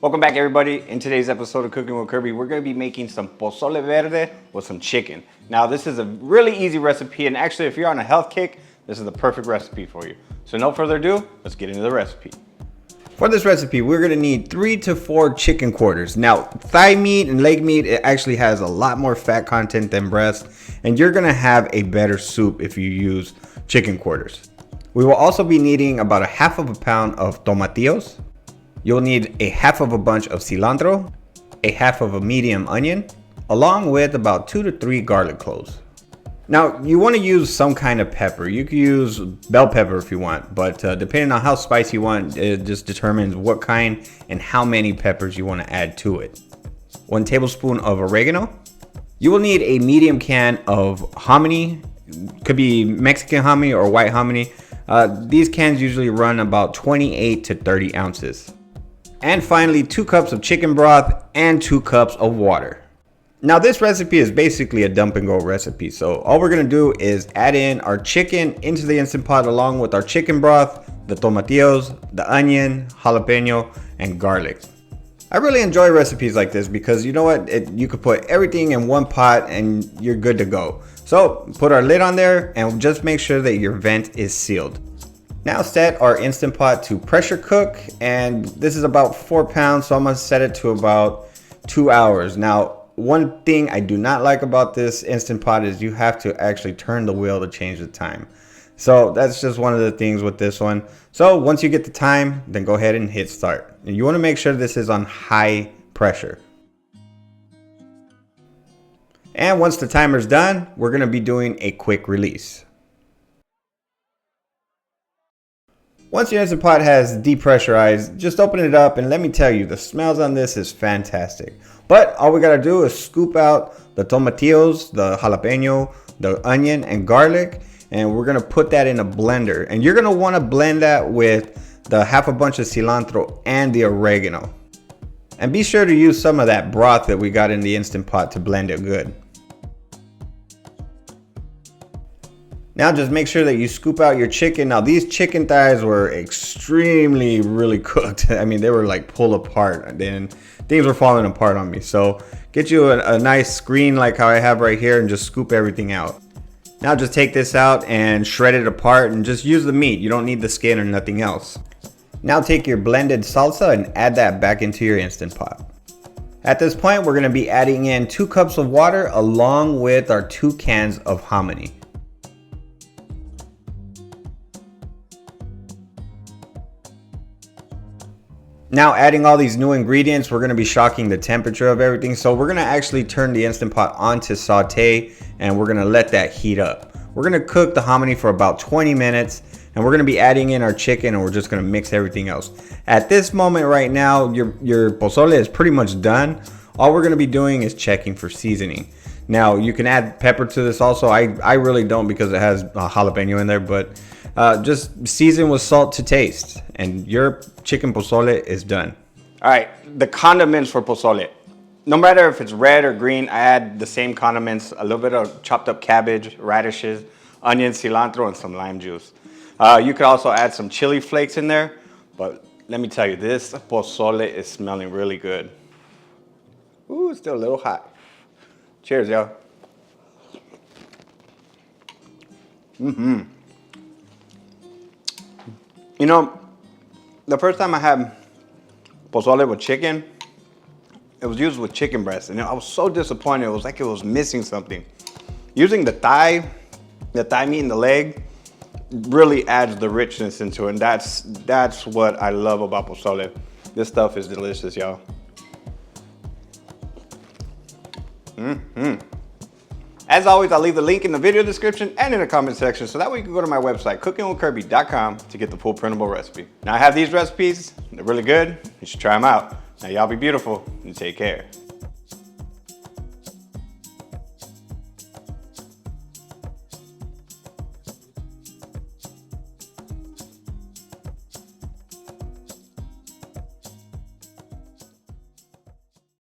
Welcome back, everybody. In today's episode of Cooking with Kirby, we're going to be making some pozole verde with some chicken. Now, this is a really easy recipe, and actually, if you're on a health kick, this is the perfect recipe for you. So no further ado, let's get into the recipe. For this recipe, we're going to need 3 to 4 chicken quarters. Now, thigh meat and leg meat, it actually has a lot more fat content than breast, and you're going to have a better soup if you use chicken quarters. We will also be needing about 1/2 pound of tomatillos. You'll need 1/2 bunch of cilantro, 1/2 medium onion, along with about 2 to 3 garlic cloves. Now, you want to use some kind of pepper. You can use bell pepper if you want, but depending on how spicy you want, it just determines what kind and how many peppers you want to add to it. 1 tablespoon of oregano. You will need a medium can of hominy. Could be Mexican hominy or white hominy. These cans usually run about 28 to 30 ounces. And finally, 2 cups of chicken broth and 2 cups of water. Now, this recipe is basically a dump and go recipe. So all we're gonna do is add in our chicken into the Instant Pot along with our chicken broth, the tomatillos, the onion, jalapeno, and garlic. I really enjoy recipes like this because you know what? You could put everything in one pot and you're good to go. So put our lid on there and just make sure that your vent is sealed. Now set our Instant Pot to pressure cook, and this is about 4 pounds, so I'm gonna set it to about 2 hours. Now, one thing I do not like about this Instant Pot is you have to actually turn the wheel to change the time. So that's just one of the things with this one. So once you get the time, then go ahead and hit start. And you wanna make sure this is on high pressure. And once the timer's done, we're gonna be doing a quick release. Once your Instant Pot has depressurized, just open it up and let me tell you, the smells on this is fantastic. But all we gotta do is scoop out the tomatillos, the jalapeno, the onion and garlic, and we're gonna put that in a blender. And you're gonna wanna blend that with the 1/2 bunch of cilantro and the oregano. And be sure to use some of that broth that we got in the Instant Pot to blend it good. Now just make sure that you scoop out your chicken. Now these chicken thighs were extremely really cooked. I mean, they were like pulled apart and then things were falling apart on me. So get you a nice screen like how I have right here and just scoop everything out. Now just take this out and shred it apart and just use the meat. You don't need the skin or nothing else. Now take your blended salsa and add that back into your Instant Pot. At this point, we're gonna be adding in 2 cups of water along with our 2 cans of hominy. Now adding all these new ingredients, we're going to be shocking the temperature of everything. So we're going to actually turn the Instant Pot on to saute and we're going to let that heat up. We're going to cook the hominy for about 20 minutes and we're going to be adding in our chicken and we're just going to mix everything else. At this moment right now, your pozole is pretty much done. All we're going to be doing is checking for seasoning. Now you can add pepper to this also. I really don't because it has jalapeno in there, but just season with salt to taste and your chicken pozole is done. All right, the condiments for pozole. No matter if it's red or green, I add the same condiments, a little bit of chopped up cabbage, radishes, onion, cilantro, and some lime juice. You could also add some chili flakes in there, but let me tell you, this pozole is smelling really good. Ooh, it's still a little hot. Cheers, y'all. You know, the first time I had pozole with chicken, it was used with chicken breast, and I was so disappointed. It was like it was missing something. Using the thigh meat and the leg really adds the richness into it, and that's what I love about pozole. This stuff is delicious, y'all. As always, I'll leave the link in the video description and in the comment section so that way you can go to my website, cookingwithkirby.com, to get the full printable recipe. Now I have these recipes, they're really good, you should try them out. Now y'all be beautiful and take care.